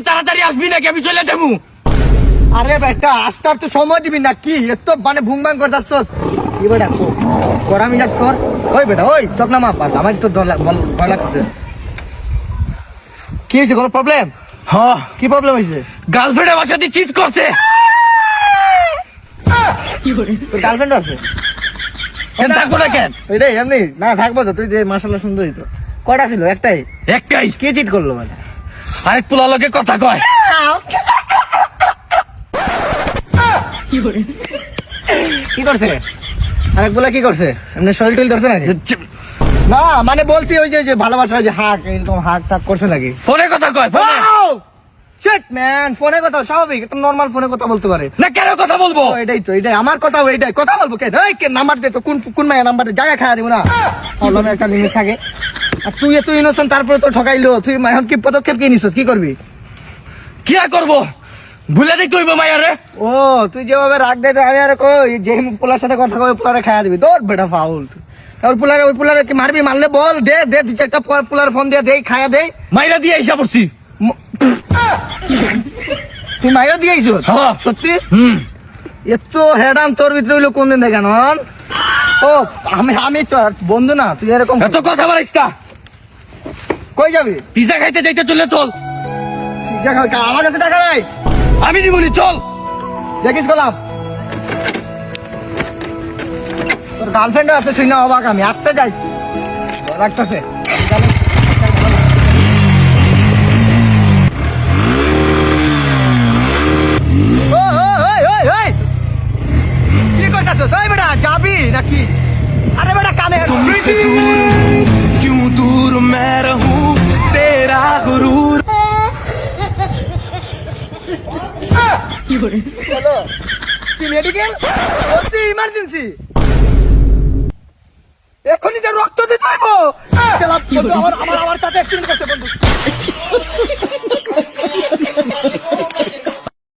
তাড়াতাড়ি আসবি নাকি আমি চলে যাবো? আরে বেটা আসতে আর তো সময় দিবি না কি এত মানে ভুংভাং করে যাচ্ছস কি বেটা করা মিজাজ কর। ওই বেটা ওই চক না মা আমার তো ভয় লাগছে। কি হয়েছে কোনো প্রবলেম? হ্যাঁ কি প্রবলেম হয়েছে? গার্লফ্রেন্ড আমার সাথে চিট করছে। তোর গার্লফ্রেন্ড আছে? কেন থাকবো না কেন? এটাই এমনি না থাকবো তো তুই যে মাশাআল্লাহ সুন্দরী তো। কয়টা ছিল? একটাই? একটাই। কে চিট করলো মানে? আরেক পোলা লোকে কথা কয়। কি করছে আরেক বলে? কি করছে এমনি শরীর টরিল ধরছে নাকি? না মানে বলছি ওই যে ভালোবাসা যে হাক এরকম হাক থাক করছে নাকি? ফোনে কথা কয় ফোনে। শিট ম্যান ফোনে কথা স্বাভাবিক একটা নরমাল ফোনে কথা বলতে পারে না কেন কথা বলবো? এটাই তো এটাই আমার কথা এটাই কথা বলবো কে এই কে নাম্বার দে তো কোন মায়ের নাম্বার জায়গা খাওয়া দিব না বললাম একটা লিমিট থাকে আর তুই এত ইনোসেন্ট তারপরে তো ঠকাইলো তুই এখন কি পদক্ষেপ কি নিছ কি করবি কি আর করবো ভুলে দেখতে হইব মাইয়ারে ও তুই যেভাবে রাগ দে আমি আর কই যে পোলার সাথে কথা কই পোলারে খাওয়া দিবি তোর বেটা ফাউল ওই পোলারে কি মারবি মারলে বল দে দে তুই একটা পোলার ফোন দিয়ে দেই খায়া দেই মাইরা দিয়ে আইসা পড়ছি তুই মাইরা দিয়েছ হ্যাঁ সত্যি হুম এত হেডাম তোর ভিতরে হইলো কোন দিন দেখে নন ও আমি তো আর বন্ধু না তুই এরকম এত কথা বলিস না কই যাবি পিজা খাইতে যাইতে চলে চল আমার কাছে টাকা নাই আমি দিবনি চল দেখিস গোলাম তোর গার্লফ্রেন্ডও আছে শুনে অবাক আমি আসতে যাইছি লাগতেছে কি করতেছ তুই বেটা যাবি নাকি আরে বেটা কানে तुमसे दूर हूँ क्यों दूर मैं रहूं तेरा गुरूर হ্যালো কি মেডিকেল অতি ইমার্জেন্সি এখনই যে রক্ত দিতে হইব আমার আমার সাথে অ্যাক্সিডেন্ট করতে বন্ধু